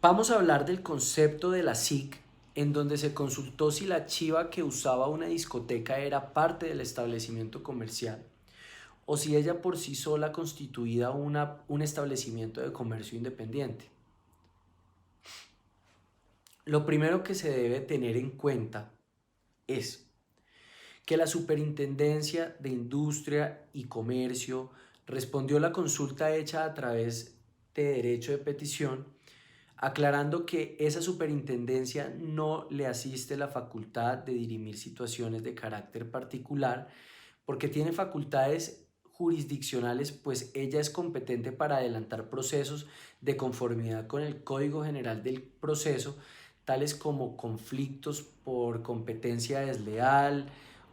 Vamos a hablar del concepto de la SIC, en donde se consultó si la chiva que usaba una discoteca era parte del establecimiento comercial o si ella por sí sola constituía un establecimiento de comercio independiente. Lo primero que se debe tener en cuenta es que la Superintendencia de Industria y Comercio respondió a la consulta hecha a través de derecho de petición, aclarando que esa superintendencia no le asiste la facultad de dirimir situaciones de carácter particular porque tiene facultades jurisdiccionales, pues ella es competente para adelantar procesos de conformidad con el Código General del Proceso, tales como conflictos por competencia desleal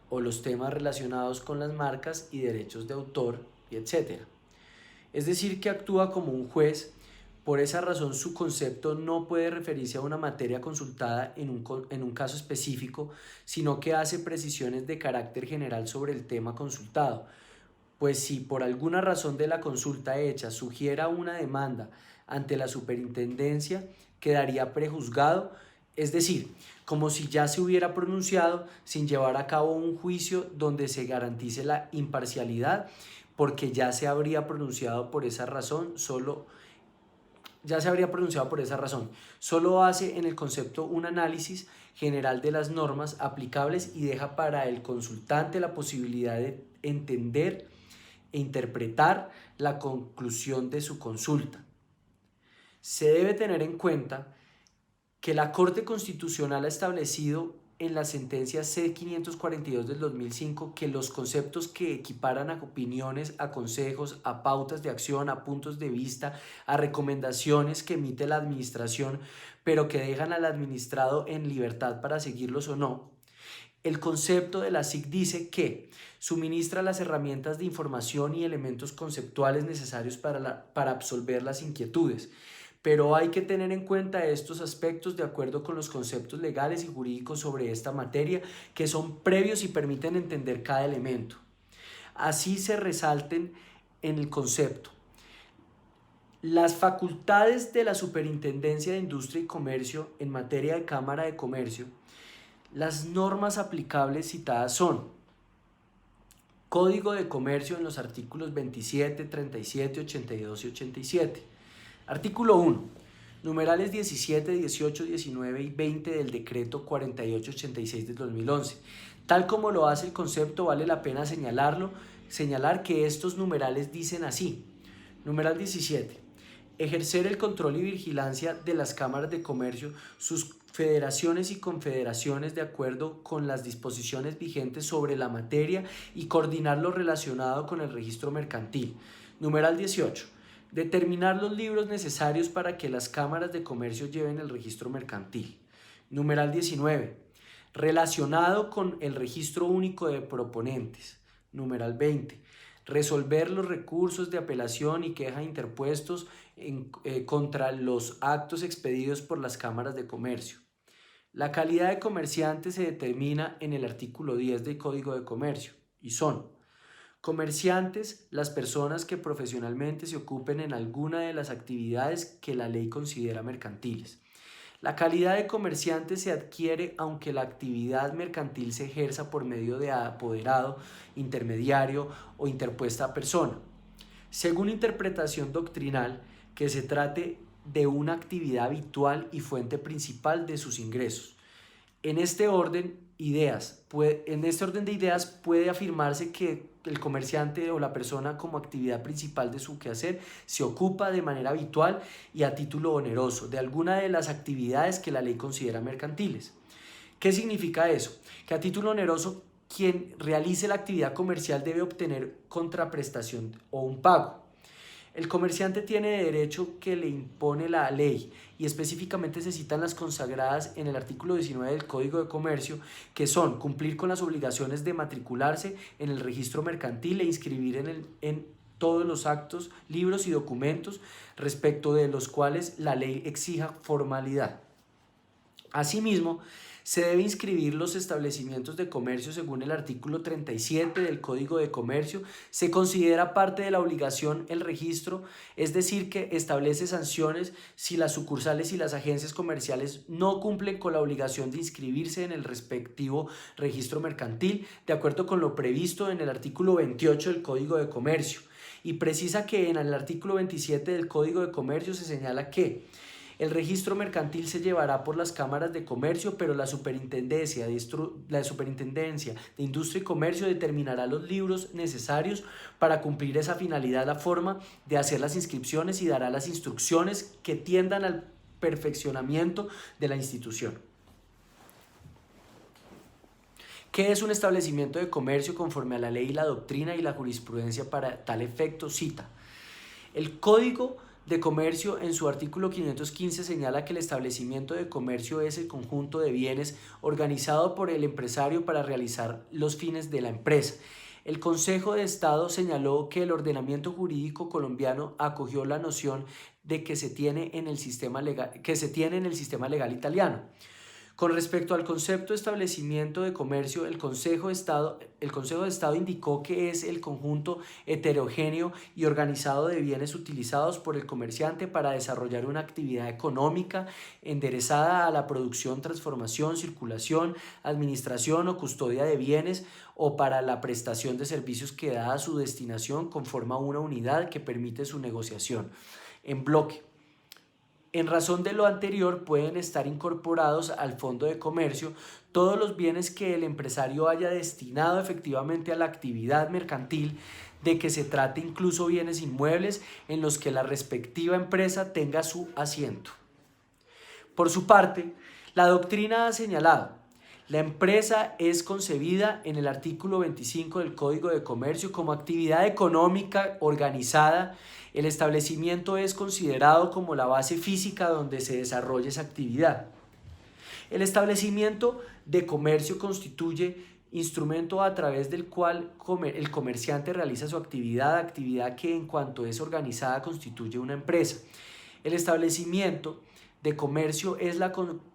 o los temas relacionados con las marcas y derechos de autor, etc. Es decir, que actúa como un juez. Por esa razón, su concepto no puede referirse a una materia consultada en un caso específico, sino que hace precisiones de carácter general sobre el tema consultado. Pues si por alguna razón de la consulta hecha sugiera una demanda ante la superintendencia, quedaría prejuzgado, es decir, como si ya se hubiera pronunciado sin llevar a cabo un juicio donde se garantice la imparcialidad, porque ya se habría pronunciado por esa razón. Solo hace en el concepto un análisis general de las normas aplicables y deja para el consultante la posibilidad de entender e interpretar la conclusión de su consulta. Se debe tener en cuenta que la Corte Constitucional ha establecido en la sentencia C-542 del 2005 que los conceptos que equiparan a opiniones, a consejos, a pautas de acción, a puntos de vista, a recomendaciones que emite la administración, pero que dejan al administrado en libertad para seguirlos o no. El concepto de la SIC dice que suministra las herramientas de información y elementos conceptuales necesarios para absolver las inquietudes, pero hay que tener en cuenta estos aspectos de acuerdo con los conceptos legales y jurídicos sobre esta materia, que son previos y permiten entender cada elemento. Así se resalten en el concepto. Las facultades de la Superintendencia de Industria y Comercio en materia de Cámara de Comercio. Las normas aplicables citadas son Código de Comercio en los artículos 27, 37, 82 y 87. Artículo 1. Numerales 17, 18, 19 y 20 del decreto 4886 del 2011. Tal como lo hace el concepto, vale la pena señalar que estos numerales dicen así. Numeral 17. Ejercer el control y vigilancia de las cámaras de comercio, sus federaciones y confederaciones de acuerdo con las disposiciones vigentes sobre la materia y coordinar lo relacionado con el registro mercantil. Numeral 18. Determinar los libros necesarios para que las cámaras de comercio lleven el registro mercantil. Numeral 19. Relacionado con el registro único de proponentes. Numeral 20. Resolver los recursos de apelación y queja interpuestos contra los actos expedidos por las cámaras de comercio. La calidad de comerciante se determina en el artículo 10 del Código de Comercio y son comerciantes las personas que profesionalmente se ocupen en alguna de las actividades que la ley considera mercantiles. La calidad de comerciante se adquiere aunque la actividad mercantil se ejerza por medio de apoderado, intermediario o interpuesta persona. Según interpretación doctrinal, que se trate de una actividad habitual y fuente principal de sus ingresos. En este orden de ideas puede afirmarse que el comerciante o la persona como actividad principal de su quehacer se ocupa de manera habitual y a título oneroso de alguna de las actividades que la ley considera mercantiles. ¿Qué significa eso? Que a título oneroso quien realice la actividad comercial debe obtener contraprestación o un pago. El comerciante tiene derecho que le impone la ley y específicamente se citan las consagradas en el artículo 19 del Código de Comercio, que son cumplir con las obligaciones de matricularse en el registro mercantil e inscribir en todos los actos, libros y documentos respecto de los cuales la ley exija formalidad. Asimismo, Se debe inscribir los establecimientos de comercio según el artículo 37 del Código de Comercio. Se considera parte de la obligación el registro, es decir, que establece sanciones si las sucursales y las agencias comerciales no cumplen con la obligación de inscribirse en el respectivo registro mercantil, de acuerdo con lo previsto en el artículo 28 del Código de Comercio. Y precisa que en el artículo 27 del Código de Comercio se señala que el registro mercantil se llevará por las cámaras de comercio, pero la Superintendencia de Industria y Comercio determinará los libros necesarios para cumplir esa finalidad, la forma de hacer las inscripciones y dará las instrucciones que tiendan al perfeccionamiento de la institución. ¿Qué es un establecimiento de comercio conforme a la ley, la doctrina y la jurisprudencia para tal efecto? Cita. El Código de Comercio en su artículo 515 señala que el establecimiento de comercio es el conjunto de bienes organizado por el empresario para realizar los fines de la empresa. El Consejo de Estado señaló que el ordenamiento jurídico colombiano acogió la noción de que se tiene en el sistema legal italiano. Con respecto al concepto de establecimiento de comercio, el Consejo de Estado indicó que es el conjunto heterogéneo y organizado de bienes utilizados por el comerciante para desarrollar una actividad económica enderezada a la producción, transformación, circulación, administración o custodia de bienes o para la prestación de servicios que, dada su destinación, conforma una unidad que permite su negociación en bloque. En razón de lo anterior, pueden estar incorporados al Fondo de Comercio todos los bienes que el empresario haya destinado efectivamente a la actividad mercantil, de que se trate incluso bienes inmuebles en los que la respectiva empresa tenga su asiento. Por su parte, la doctrina ha señalado: la empresa es concebida en el artículo 25 del Código de Comercio como actividad económica organizada. El establecimiento es considerado como la base física donde se desarrolla esa actividad. El establecimiento de comercio constituye instrumento a través del cual el comerciante realiza su actividad que en cuanto es organizada constituye una empresa. El establecimiento de comercio es la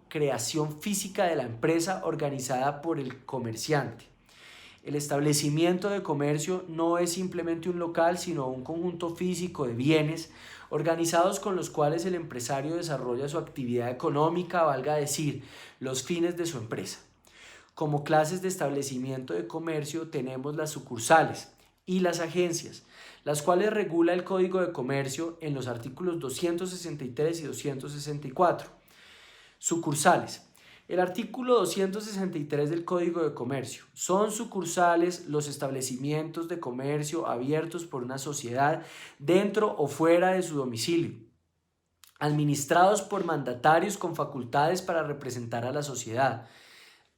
creación física de la empresa organizada por el comerciante. El establecimiento de comercio no es simplemente un local, sino un conjunto físico de bienes organizados con los cuales el empresario desarrolla su actividad económica, valga decir, los fines de su empresa. Como clases de establecimiento de comercio tenemos las sucursales y las agencias, las cuales regula el Código de Comercio en los artículos 263 y 264. Sucursales. El artículo 263 del Código de Comercio. Son sucursales los establecimientos de comercio abiertos por una sociedad dentro o fuera de su domicilio, administrados por mandatarios con facultades para representar a la sociedad.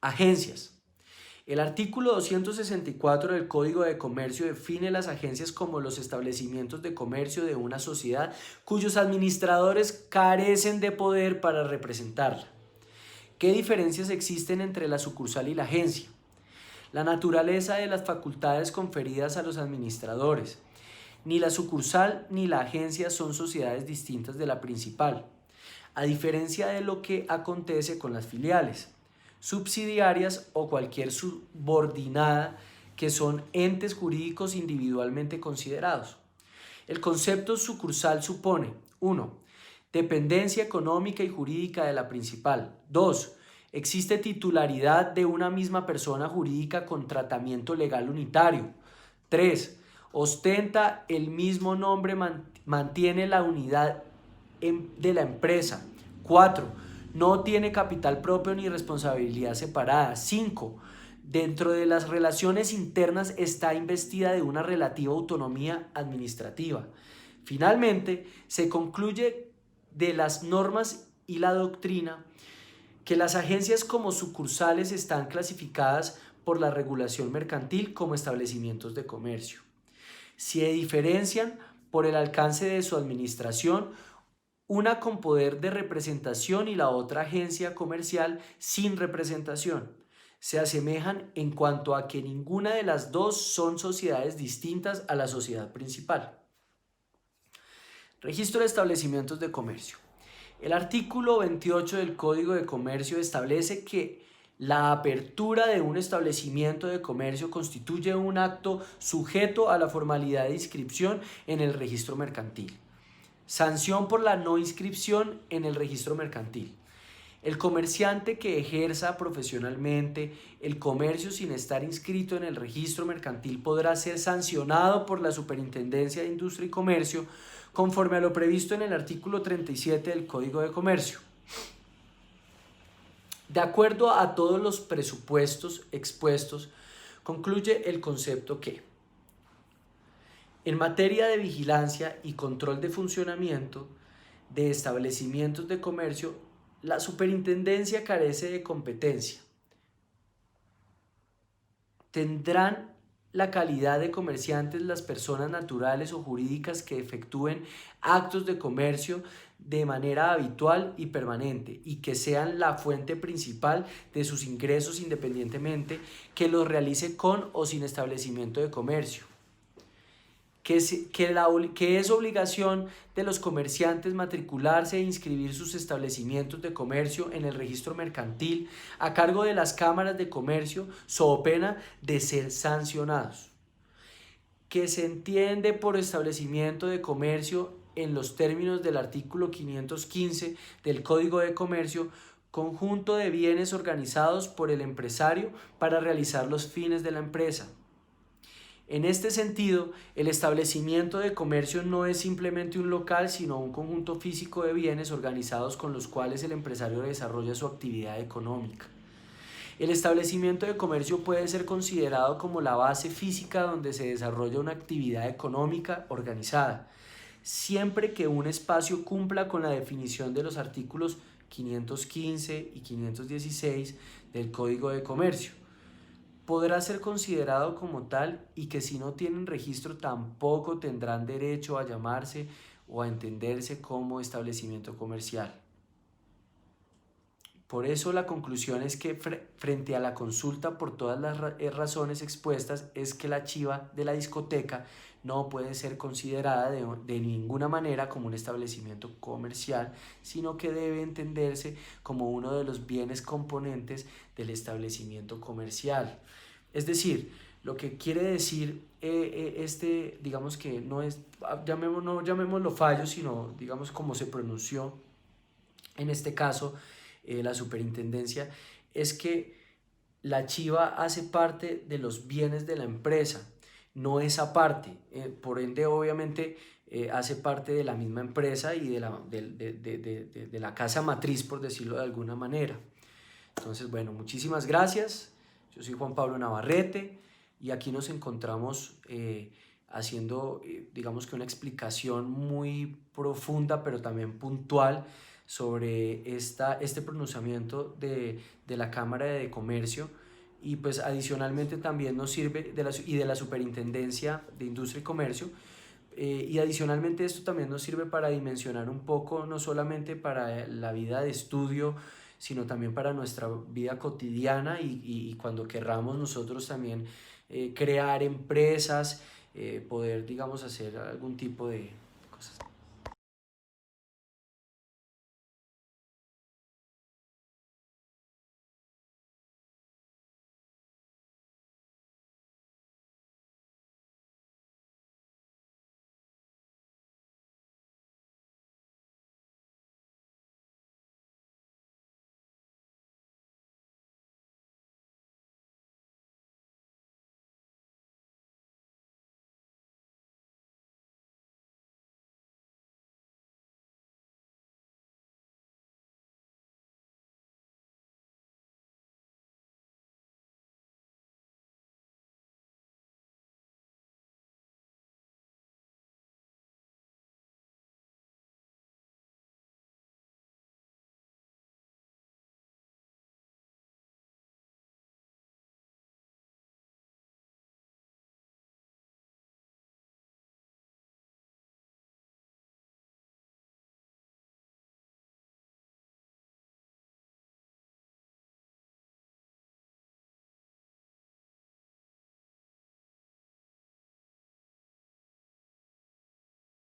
Agencias. El artículo 264 del Código de Comercio define las agencias como los establecimientos de comercio de una sociedad cuyos administradores carecen de poder para representarla. ¿Qué diferencias existen entre la sucursal y la agencia? La naturaleza de las facultades conferidas a los administradores. Ni la sucursal ni la agencia son sociedades distintas de la principal, a diferencia de lo que acontece con las filiales, subsidiarias o cualquier subordinada, que son entes jurídicos individualmente considerados. El concepto sucursal supone: 1. Dependencia económica y jurídica de la principal. 2. Existe titularidad de una misma persona jurídica con tratamiento legal unitario. 3. Ostenta el mismo nombre, mantiene la unidad de la empresa. 4. No tiene capital propio ni responsabilidad separada. 5. Dentro de las relaciones internas está investida de una relativa autonomía administrativa. Finalmente, se concluye de las normas y la doctrina que las agencias como sucursales están clasificadas por la regulación mercantil como establecimientos de comercio. Se diferencian por el alcance de su administración, una con poder de representación y la otra agencia comercial sin representación. Se asemejan en cuanto a que ninguna de las dos son sociedades distintas a la sociedad principal. Registro de establecimientos de comercio. El artículo 28 del Código de Comercio establece que La apertura de un establecimiento de comercio constituye un acto sujeto a la formalidad de inscripción en el registro mercantil. Sanción por la no inscripción en el registro mercantil. El comerciante que ejerza profesionalmente el comercio sin estar inscrito en el registro mercantil podrá ser sancionado por la Superintendencia de Industria y Comercio conforme a lo previsto en el artículo 37 del Código de Comercio. De acuerdo a todos los presupuestos expuestos, concluye el concepto que, en materia de vigilancia y control de funcionamiento de establecimientos de comercio, la superintendencia carece de competencia. Tendrán la calidad de comerciantes las personas naturales o jurídicas que efectúen actos de comercio de manera habitual y permanente y que sean la fuente principal de sus ingresos independientemente que los realice con o sin establecimiento de comercio. Que es obligación de los comerciantes matricularse e inscribir sus establecimientos de comercio en el registro mercantil a cargo de las cámaras de comercio, so pena de ser sancionados. Que se entiende por establecimiento de comercio en los términos del artículo 515 del Código de Comercio, conjunto de bienes organizados por el empresario para realizar los fines de la empresa. En este sentido, el establecimiento de comercio no es simplemente un local, sino un conjunto físico de bienes organizados con los cuales el empresario desarrolla su actividad económica. El establecimiento de comercio puede ser considerado como la base física donde se desarrolla una actividad económica organizada, siempre que un espacio cumpla con la definición de los artículos 515 y 516 del Código de Comercio. Podrá ser considerado como tal y que si no tienen registro tampoco tendrán derecho a llamarse o a entenderse como establecimiento comercial. Por eso la conclusión es que frente a la consulta por todas las razones expuestas es que la chiva de la discoteca no puede ser considerada de ninguna manera como un establecimiento comercial, sino que debe entenderse como uno de los bienes componentes del establecimiento comercial. Es decir, lo que quiere decir digamos que no es, no llamémoslo fallo, sino digamos como se pronunció en este caso la superintendencia, es que la chiva hace parte de los bienes de la empresa, no es aparte, por ende obviamente hace parte de la misma empresa y de la casa matriz, por decirlo de alguna manera. Entonces, bueno, muchísimas gracias. Yo soy Juan Pablo Navarrete y aquí nos encontramos haciendo, digamos que una explicación muy profunda, pero también puntual sobre este pronunciamiento de la Cámara de Comercio, y pues adicionalmente también nos sirve de la Superintendencia de Industria y Comercio, y adicionalmente esto también nos sirve para dimensionar un poco, no solamente para la vida de estudio, sino también para nuestra vida cotidiana y cuando querramos nosotros también crear empresas, poder, digamos, hacer algún tipo de cosas.